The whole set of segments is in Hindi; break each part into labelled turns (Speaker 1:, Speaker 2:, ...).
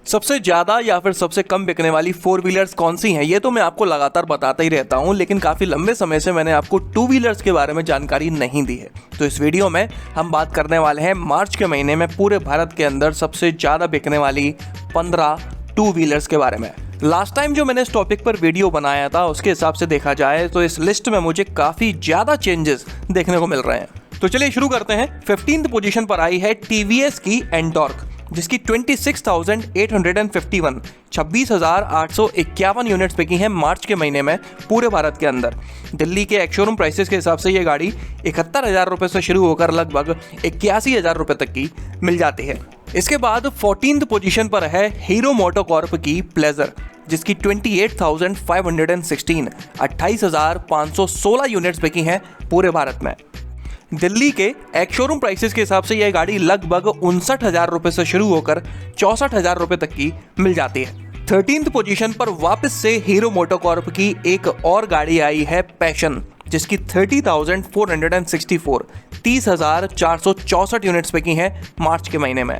Speaker 1: सबसे ज़्यादा या फिर सबसे कम बिकने वाली फोर व्हीलर्स कौन सी हैं, ये तो मैं आपको लगातार बताता ही रहता हूँ, लेकिन काफ़ी लंबे समय से मैंने आपको टू व्हीलर्स के बारे में जानकारी नहीं दी है। तो इस वीडियो में हम बात करने वाले हैं मार्च के महीने में पूरे भारत के अंदर सबसे ज़्यादा बिकने वाली 15 टू व्हीलर्स के बारे में। लास्ट टाइम जो मैंने इस टॉपिक पर वीडियो बनाया था उसके हिसाब से देखा जाए तो इस लिस्ट में मुझे काफ़ी ज़्यादा चेंजेस देखने को मिल रहे हैं। तो चलिए शुरू करते हैं। 15th पोजीशन पर आई है टीवीएस की एंटॉर्क, जिसकी 26,851 26,851 यूनिट्स बिकी हैं मार्च के महीने में पूरे भारत के अंदर। दिल्ली के एक शोरूम प्राइसेस के हिसाब से ये गाड़ी 71,000 रुपये से शुरू होकर लगभग 81,000 रुपये तक की मिल जाती है। इसके बाद 14th पोजीशन पर है हीरो मोटोकॉर्प की प्लेजर, जिसकी 28,516 28,516 यूनिट्स बिकी हैं पूरे भारत में। दिल्ली के एक शोरूम प्राइसेस के हिसाब से यह गाड़ी लगभग 59,000 रुपये से शुरू होकर 64,000 रुपये तक की मिल जाती है। 13th पोजीशन पर वापस से हीरो मोटोकॉर्प की एक और गाड़ी आई है पैशन, जिसकी 30,464 30,464 यूनिट्स बिकी हैं मार्च के महीने में।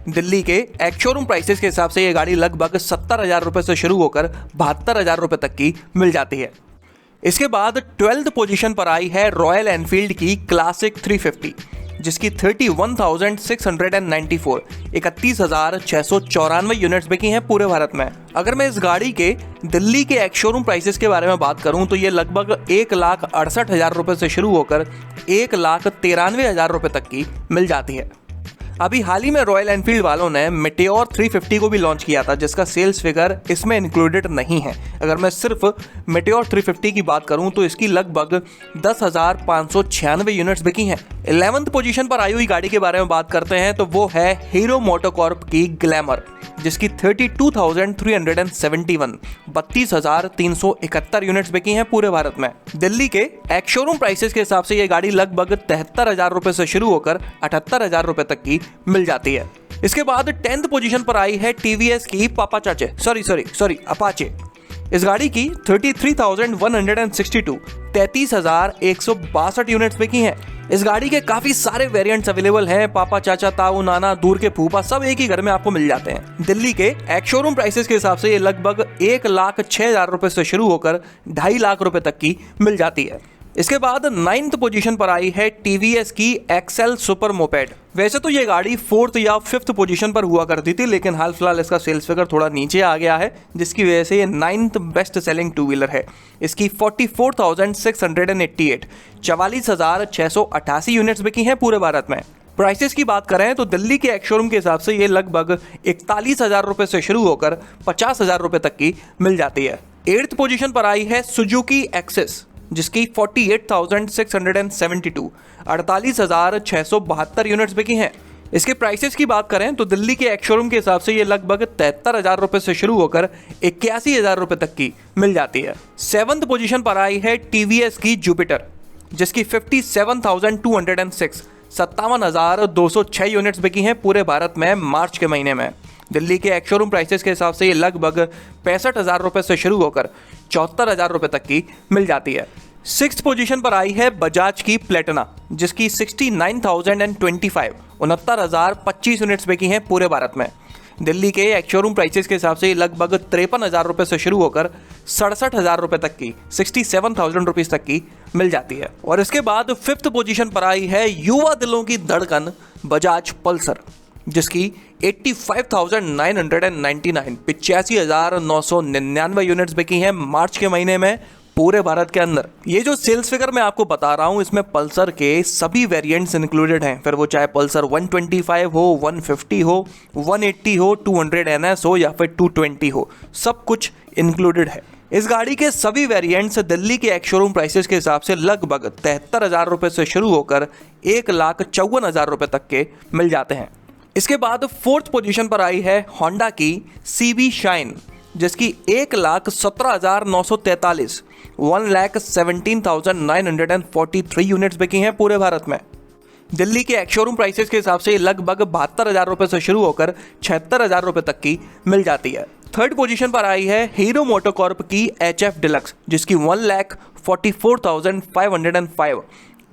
Speaker 1: दिल्ली के एक शोरूम प्राइसेस के हिसाब से यह गाड़ी लगभग 70,000 रुपये से शुरू होकर 72,000 रुपये तक की मिल जाती है। इसके बाद 12th पोजीशन पर आई है रॉयल एनफील्ड की क्लासिक 350, जिसकी 31,694 31,694 यूनिट्स बिकी हैं पूरे भारत में। अगर मैं इस गाड़ी के दिल्ली के एक शोरूम प्राइसेस के बारे में बात करूं तो ये लगभग 1,68,000 रुपये से शुरू होकर 1,93,000 रुपये तक की मिल जाती है। अभी हाल ही में रॉयल एनफील्ड वालों ने मेटेओर 350 को भी लॉन्च किया था, जिसका सेल्स फिगर इसमें इंक्लूडेड नहीं है। अगर मैं सिर्फ मेटेओर 350 की बात करूं तो इसकी लगभग 10,596 यूनिट्स बिकी हैं। 11th पोजीशन पर आई हुई गाड़ी के बारे में बात करते हैं तो वो है हीरो मोटोकॉर्प की ग्लैमर, जिसकी 32,371 32,371 यूनिट्स बिकी हैं पूरे भारत में। दिल्ली के एक शोरूम प्राइसेस के हिसाब से ये गाड़ी लगभग 73,000 रुपये से शुरू होकर 78,000 रुपये तक की मिल जाती है। इसके बाद 10th पोजीशन पर आई है टीवीएस की अपाचे। इस गाड़ी की 33,162 33,162 यूनिट्स बिकी हैं। इस गाड़ी के काफी सारे वेरिएंट्स अवेलेबल हैं। पापा, चाचा, ताऊ, नाना, दूर के फूफा सब एक ही घर में आपको मिल जाते हैं। दिल्ली के एक शोरूम प्राइसेस के हिसाब से ये लगभग 1,06,000 रुपये से शुरू होकर 2.5 लाख रुपए तक की मिल जाती है। इसके बाद 9th पोजीशन पर आई है टीवीएस की एक्सेल सुपर मोपेड। वैसे तो ये गाड़ी 4th या 5th पोजीशन पर हुआ करती थी, लेकिन हाल फिलहाल इसका सेल्स फिगर थोड़ा नीचे आ गया है, जिसकी वजह से ये 9th best selling two wheeler है। इसकी 44,688 44,688 यूनिट्स बिकी हैं पूरे भारत में। प्राइसेस की बात करें तो दिल्ली के एक शोरूम के हिसाब से ये लगभग 41,000 रुपये से शुरू होकर 50,000 रुपये तक की मिल जाती है। 8th पोजीशन पर आई है सुजुकी एक्सेस, जिसकी 48,672 48,672 यूनिट्स बिकी हैं। इसके प्राइसेस की बात करें तो दिल्ली के एक शोरूम के हिसाब से ये लगभग 73,000 रुपये से शुरू होकर 81,000 रुपये तक की मिल जाती है। 7th पोजीशन पर आई है टीवीएस की जुपिटर, जिसकी 57,206 57,206 यूनिट्स बिकी हैं पूरे भारत में मार्च के महीने में। दिल्ली के एक शोरूम प्राइसेस के हिसाब से ये लगभग 65,000 रुपये से शुरू होकर 74,000 रुपये तक की मिल जाती है। 6th पोजीशन पर आई है बजाज की प्लेटिना, जिसकी 69,025 69,025 यूनिट्स बिकी हैं पूरे भारत में। दिल्ली के एक शोरूम प्राइसेस के हिसाब से ये लगभग 53,000 रुपये से शुरू होकर 67,000 रुपये तक की 67,000 रुपीज़ तक की मिल जाती है। और इसके बाद 5th पोजीशन पर आई है युवा दिलों की धड़कन बजाज पल्सर, जिसकी 85,999 85,999 यूनिट्स बिकी हैं मार्च के महीने में पूरे भारत के अंदर। ये जो सेल्स फिगर मैं आपको बता रहा हूँ इसमें पल्सर के सभी वेरिएंट्स इंक्लूडेड हैं, फिर वो चाहे पल्सर 125 हो, 150 हो, 180 हो, 200 NS हो या फिर 220 हो, सब कुछ इंक्लूडेड है। इस गाड़ी के सभी वेरिएंट्स दिल्ली के एक शोरूम प्राइसेस के हिसाब से लगभग 73,000 रुपये से शुरू होकर 1,54,000 रुपये तक के मिल जाते हैं। इसके बाद 4th पोजीशन पर आई है होंडा की CB शाइन, जिसकी 1,17,943 1,17,943 यूनिट्स बिकी हैं पूरे भारत में। दिल्ली के एक शोरूम प्राइसेस के हिसाब से लगभग 72,000 रुपये से शुरू होकर 76,000 रुपये तक की मिल जाती है। 3rd पोजीशन पर आई है हीरो मोटोकॉर्प की HF डिलक्स, जिसकी 1,44,505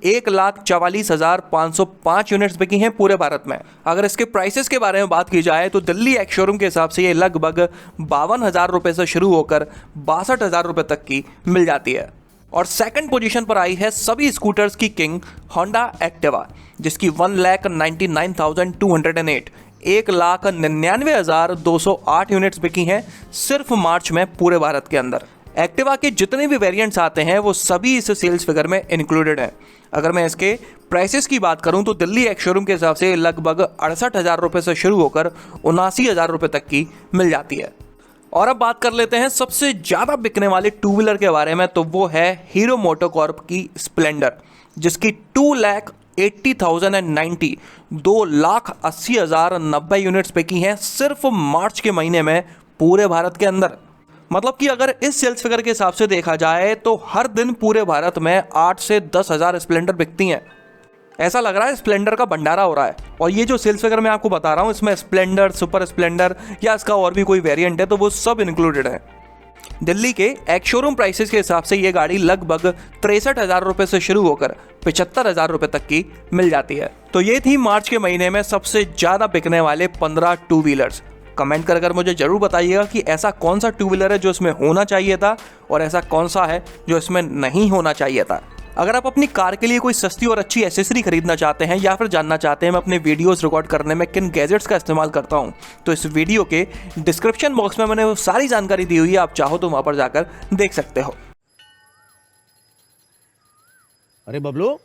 Speaker 1: 1,44,505 यूनिट्स बिकी हैं पूरे भारत में। अगर इसके प्राइसेस के बारे में बात की जाए तो दिल्ली एक्स शोरूम के हिसाब से ये लगभग 52,000 रुपये से शुरू होकर 62,000 रुपये तक की मिल जाती है। और सेकंड पोजीशन पर आई है सभी स्कूटर्स की किंग होंडा एक्टिवा, जिसकी 1,99,208 1,99,208 यूनिट्स बिकी हैं सिर्फ मार्च में पूरे भारत के अंदर। एक्टिवा के जितने भी वेरिएंट्स आते हैं वो सभी इस सेल्स फिगर में इंक्लूडेड हैं। अगर मैं इसके प्राइसेस की बात करूं तो दिल्ली एक्स शोरूम के हिसाब से लगभग 68,000 रुपये से शुरू होकर 79,000 रुपये तक की मिल जाती है। और अब बात कर लेते हैं सबसे ज़्यादा बिकने वाले टू व्हीलर के बारे में, तो वो है हीरो मोटोकॉर्प की स्प्लेंडर, जिसकी 2,80,090 2,80,090 यूनिट्स बिकी हैं सिर्फ मार्च के महीने में पूरे भारत के अंदर। मतलब कि अगर इस सेल्स फिगर के हिसाब से देखा जाए तो हर दिन पूरे भारत में 8 से 10,000 स्प्लेंडर बिकती हैं। ऐसा लग रहा है स्प्लेंडर का भंडारा हो रहा है। और ये जो सेल्स फिगर मैं आपको बता रहा हूँ इसमें स्प्लेंडर, सुपर स्प्लेंडर या इसका और भी कोई वेरिएंट है तो वो सब इंक्लूडेड है। दिल्ली के एक्स शोरूम प्राइसेस के हिसाब से ये गाड़ी लगभग 63,000 रुपये से शुरू होकर 75,000 रुपये तक की मिल जाती है। तो ये थी मार्च के महीने में सबसे ज़्यादा बिकने वाले 15 टू व्हीलर्स। कमेंट कर मुझे ज़रूर बताइएगा कि ऐसा कौन सा टू व्हीलर है जो इसमें होना चाहिए था और ऐसा कौन सा है जो इसमें नहीं होना चाहिए था। अगर आप अपनी कार के लिए कोई सस्ती और अच्छी एसेसरी खरीदना चाहते हैं या फिर जानना चाहते हैं मैं अपने वीडियोस रिकॉर्ड करने में किन गैजेट्स का इस्तेमाल करता हूं, तो इस वीडियो के डिस्क्रिप्शन बॉक्स में मैंने वो सारी जानकारी दी हुई है, आप चाहो तो वहां पर जाकर देख सकते हो।
Speaker 2: अरे बबलू,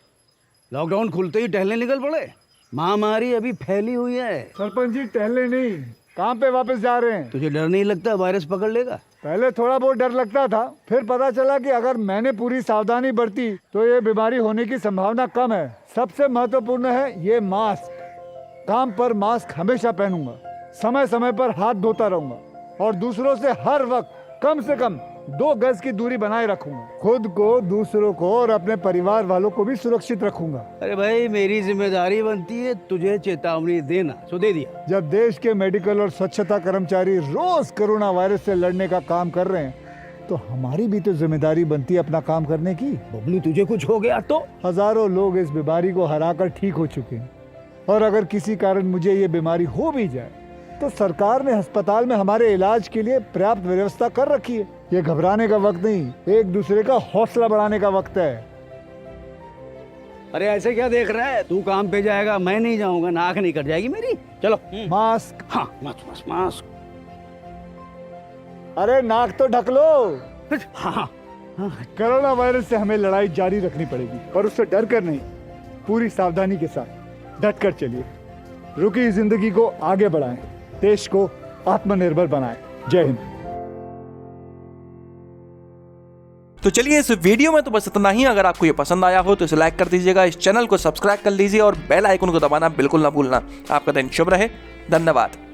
Speaker 2: लॉकडाउन खुलते ही टहलने निकल पड़े। महामारी अभी फैली हुई है।
Speaker 3: सरपंच जी टहलने नहीं, काम पे वापस जा रहे हैं।
Speaker 2: तुझे डर नहीं लगता वायरस पकड़ लेगा?
Speaker 3: पहले थोड़ा बहुत डर लगता था, फिर पता चला कि अगर मैंने पूरी सावधानी बरती तो ये बीमारी होने की संभावना कम है। सबसे महत्वपूर्ण है ये मास्क। काम पर मास्क हमेशा पहनूंगा, समय समय पर हाथ धोता रहूंगा और दूसरों से हर वक्त कम से कम 2 गज की दूरी बनाए रखूंगा। खुद को, दूसरों को और अपने परिवार वालों को भी सुरक्षित रखूंगा।
Speaker 2: अरे भाई, मेरी जिम्मेदारी बनती है तुझे चेतावनी देना, सो दे दिया।
Speaker 3: जब देश के मेडिकल और स्वच्छता कर्मचारी रोज कोरोना वायरस से लड़ने का काम कर रहे हैं तो हमारी भी तो जिम्मेदारी बनती है अपना काम करने की।
Speaker 2: बबलू, तुझे कुछ हो गया तो?
Speaker 3: हजारों लोग इस बीमारी को हराकर ठीक हो चुके हैं और अगर किसी कारण मुझे ये बीमारी हो भी जाए तो सरकार ने अस्पताल में हमारे इलाज के लिए पर्याप्त व्यवस्था कर रखी है। ये घबराने का वक्त नहीं, एक दूसरे का हौसला बढ़ाने का वक्त है।
Speaker 2: अरे ऐसे क्या देख रहा है? तू काम पे जाएगा, मैं नहीं जाऊंगा, नाक नहीं कट जाएगी मेरी। चलो।
Speaker 3: मास्क।
Speaker 2: हाँ, मास्क मास्क।
Speaker 3: अरे नाक तो ढक लो।
Speaker 2: हाँ।
Speaker 3: कोरोना वायरस से हमें लड़ाई जारी रखनी पड़ेगी और उससे डर कर नहीं, पूरी सावधानी के साथ डट कर चलिए। रुकी जिंदगी को आगे बढ़ाएं, देश को आत्मनिर्भर बनाएं। जय हिंद।
Speaker 1: तो चलिए इस वीडियो में तो बस इतना ही। अगर आपको ये पसंद आया हो तो इसे लाइक कर दीजिएगा, इस चैनल को सब्सक्राइब कर लीजिए और बेल आइकन को दबाना बिल्कुल ना भूलना। आपका दिन शुभ रहे। धन्यवाद।